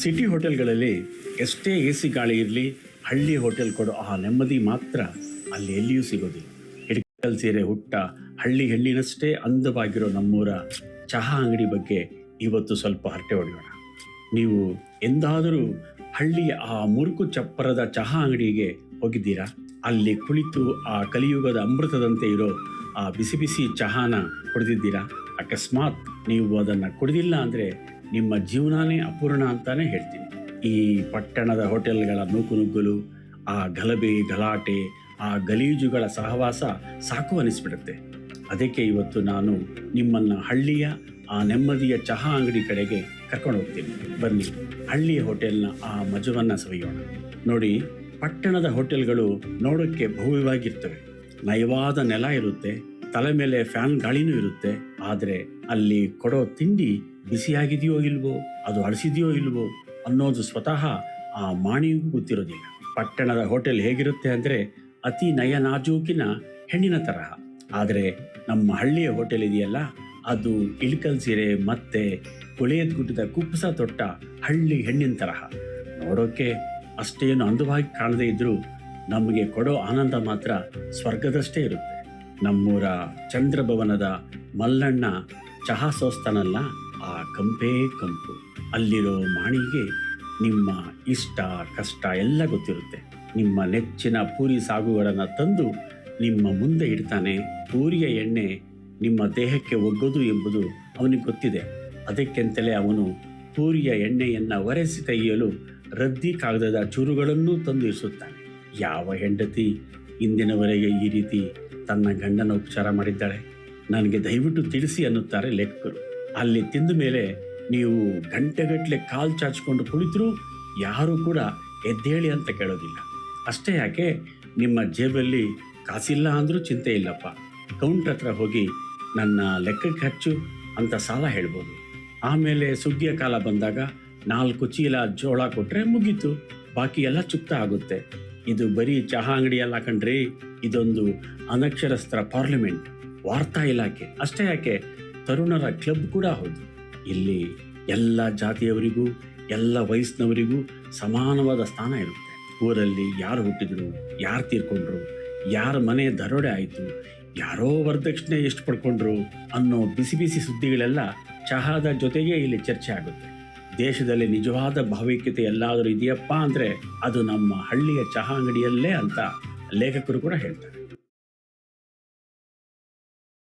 City ಹೋಟೆಲ್ಗಳಲ್ಲಿ ಎಷ್ಟೇ A C ಗಾಳಿ ಇರಲಿ, ಹಳ್ಳಿ ಹೋಟೆಲ್ ಕೊಡೋ ಆ ನೆಮ್ಮದಿ ಮಾತ್ರ ಅಲ್ಲಿ ಎಲ್ಲಿಯೂ ಸಿಗೋದಿಲ್ಲ. ಹಿಡಕಲ್ ಸೀರೆ ಹುಟ್ಟ ಹಳ್ಳಿ ಹೆಣ್ಣಿನಷ್ಟೇ ಅಂದವಾಗಿರೋ ನಮ್ಮೂರ ಚಹಾ ಅಂಗಡಿ ಬಗ್ಗೆ ಇವತ್ತು ಸ್ವಲ್ಪ ಹರಟೆ ಹೊಡೆಯೋಣ. ನೀವು ಎಂದಾದರೂ ಹಳ್ಳಿಯ ಆ ಮುರುಕು ಚಪ್ಪರದ ಚಹಾ ಅಂಗಡಿಗೆ ಹೋಗಿದ್ದೀರಾ? ಅಲ್ಲಿ ಕುಳಿತು ಆ ಕಲಿಯುಗದ ಅಮೃತದಂತೆ ಇರೋ ಆ ಬಿಸಿ ಬಿಸಿ ಚಹಾನ ಕುಡಿದಿದ್ದೀರಾ? ಅಕಸ್ಮಾತ್ ನೀವು ಅದನ್ನು ಕುಡಿದಿಲ್ಲ ಅಂದರೆ ನಿಮ್ಮ ಜೀವನನೇ ಅಪೂರ್ಣ ಅಂತಾನೆ ಹೇಳ್ತೀನಿ. ಈ ಪಟ್ಟಣದ ಹೋಟೆಲ್ಗಳ ನೂಕುನುಗ್ಗಲು, ಆ ಗಲಭೆ ಗಲಾಟೆ, ಆ ಗಲೀಜುಗಳ ಸಹವಾಸ ಸಾಕು ಅನಿಸ್ಬಿಡುತ್ತೆ. ಅದಕ್ಕೆ ಇವತ್ತು ನಾನು ನಿಮ್ಮನ್ನು ಹಳ್ಳಿಯ ಆ ನೆಮ್ಮದಿಯ ಚಹಾ ಅಂಗಡಿ ಕಡೆಗೆ ಕರ್ಕೊಂಡು ಹೋಗ್ತೀನಿ. ಬನ್ನಿ, ಹಳ್ಳಿಯ ಹೋಟೆಲ್ನ ಆ ಮಜವನ್ನು ಸವಿಯೋಣ. ನೋಡಿ, ಪಟ್ಟಣದ ಹೋಟೆಲ್ಗಳು ನೋಡೋಕ್ಕೆ ಭವ್ಯವಾಗಿರ್ತವೆ. ನಯವಾದ ನೆಲ ಇರುತ್ತೆ, ತಲೆ ಮೇಲೆ ಫ್ಯಾನ್ ಗಾಳಿನೂ ಇರುತ್ತೆ. ಆದರೆ ಅಲ್ಲಿ ಕೊಡೋ ತಿಂಡಿ ಬಿಸಿಯಾಗಿದೆಯೋ ಇಲ್ವೋ, ಅದು ಅಳಿಸಿದೆಯೋ ಇಲ್ವೋ ಅನ್ನೋದು ಸ್ವತಃ ಆ ಮಾಣಿಗೂ ಗೊತ್ತಿರೋದಿಲ್ಲ. ಪಟ್ಟಣದ ಹೋಟೆಲ್ ಹೇಗಿರುತ್ತೆ ಅಂದರೆ ಅತಿ ನಯ ನಾಜೂಕಿನ ಹೆಣ್ಣಿನ ತರಹ. ಆದರೆ ನಮ್ಮ ಹಳ್ಳಿಯ ಹೋಟೆಲ್ ಇದೆಯಲ್ಲ, ಅದು ಇಳ್ಕಲ್ ಸೀರೆ ಮತ್ತೆ ಕೊಳೆಯದ್ ಗುಡ್ಡದ ಕುಪ್ಪಸ ತೊಟ್ಟ ಹಳ್ಳಿ ಹೆಣ್ಣಿನ ತರಹ. ನೋಡೋಕ್ಕೆ ಅಷ್ಟೇನು ಅಂದವಾಗಿ ಕಾಣದೇ ಇದ್ರೂ ನಮಗೆ ಕೊಡೋ ಆನಂದ ಮಾತ್ರ ಸ್ವರ್ಗದಷ್ಟೇ ಇರುತ್ತೆ. ನಮ್ಮೂರ ಚಂದ್ರಭವನದ ಮಲ್ಲಣ್ಣ ಚಹಾ ಸೋಸ್ತಾನಲ್ಲ, ಆ ಕಂಪೇ ಕಂಪು. ಅಲ್ಲಿರೋ ಮಾಣಿಗೆ ನಿಮ್ಮ ಇಷ್ಟ ಕಷ್ಟ ಎಲ್ಲ ಗೊತ್ತಿರುತ್ತೆ. ನಿಮ್ಮ ನೆಚ್ಚಿನ ಪೂರಿ ಸಾಗುಗಳನ್ನು ತಂದು ನಿಮ್ಮ ಮುಂದೆ ಇಡ್ತಾನೆ. ಪೂರಿಯ ಎಣ್ಣೆ ನಿಮ್ಮ ದೇಹಕ್ಕೆ ಒಗ್ಗೋದು ಎಂಬುದು ಅವನಿಗೆ ಗೊತ್ತಿದೆ. ಅದಕ್ಕೆಂತಲೇ ಅವನು ಪೂರಿಯ ಎಣ್ಣೆಯನ್ನು ಒರೆಸಿ ತೆಗೆಯಲು ರದ್ದಿ ಕಾಗದದ ಚೂರುಗಳನ್ನೂ ತಂದು ಇರಿಸುತ್ತಾನೆ. ಯಾವ ಹೆಂಡತಿ ಇಂದಿನವರೆಗೆ ಈ ರೀತಿ ತನ್ನ ಗಂಡನ ಉಪಚಾರ ಮಾಡಿದ್ದಾಳೆ? ನನಗೆ ದಯವಿಟ್ಟು ತಿಳಿಸಿ ಅನ್ನುತ್ತಾರೆ ಲೇಖಕರು. ಅಲ್ಲಿ ತಿಂದ ಮೇಲೆ ನೀವು ಗಂಟೆಗಟ್ಟಲೆ ಕಾಲು ಚಾಚಿಕೊಂಡು ಕುಳಿತರೂ ಯಾರೂ ಕೂಡ ಎದ್ದೇಳಿ ಅಂತ ಕೇಳೋದಿಲ್ಲ. ಅಷ್ಟೇ ಯಾಕೆ, ನಿಮ್ಮ ಜೇಬಲ್ಲಿ ಕಾಸಿಲ್ಲ ಅಂದರೂ ಚಿಂತೆ ಇಲ್ಲಪ್ಪ, ಕೌಂಟ್ರ್ ಹತ್ರ ಹೋಗಿ ನನ್ನ ಲೆಕ್ಕಕ್ಕೆ ಹಚ್ಚು ಅಂತ ಸಾಲ ಹೇಳ್ಬೋದು. ಆಮೇಲೆ ಸುಗ್ಗಿಯ ಕಾಲ ಬಂದಾಗ 4 ಚೀಲ ಜೋಳ ಕೊಟ್ಟರೆ ಮುಗೀತು, ಬಾಕಿ ಎಲ್ಲ ಚುಕ್ತ ಆಗುತ್ತೆ. ಇದು ಬರೀ ಚಹಾ ಅಂಗಡಿ ಅಲ್ಲ ಕಣ್ರಿ, ಇದೊಂದು ಅನಕ್ಷರಸ್ಥ ಪಾರ್ಲಿಮೆಂಟ್, ವಾರ್ತಾ ಇಲಾಖೆ. ಅಷ್ಟೇ ಯಾಕೆ, ತರುಣರ ಕ್ಲಬ್ ಕೂಡ ಹೌದು. ಇಲ್ಲಿ ಎಲ್ಲ ಜಾತಿಯವರಿಗೂ ಎಲ್ಲ ವಯಸ್ಸಿನವರಿಗೂ ಸಮಾನವಾದ ಸ್ಥಾನ ಇರುತ್ತೆ. ಊರಲ್ಲಿ ಯಾರು ಹುಟ್ಟಿದ್ರು, ಯಾರು ತೀರ್ಕೊಂಡ್ರು, ಯಾರ ಮನೆ ದರೋಡೆ ಆಯಿತು, ಯಾರೋ ವರದಕ್ಷಿಣೆ ಎಷ್ಟು ಪಡ್ಕೊಂಡ್ರು ಅನ್ನೋ ಬಿಸಿ ಬಿಸಿ ಸುದ್ದಿಗಳೆಲ್ಲ ಚಹಾದ ಜೊತೆಗೆ ಇಲ್ಲಿ ಚರ್ಚೆ ಆಗುತ್ತೆ. ದೇಶದಲ್ಲಿ ನಿಜವಾದ ಭಾವೈಕ್ಯತೆ ಎಲ್ಲಾದರೂ ಇದೆಯಪ್ಪ ಅಂದರೆ ಅದು ನಮ್ಮ ಹಳ್ಳಿಯ ಚಹಾ ಅಂಗಡಿಯಲ್ಲೇ ಅಂತ ಲೇಖಕರು ಕೂಡ ಹೇಳ್ತಾರೆ.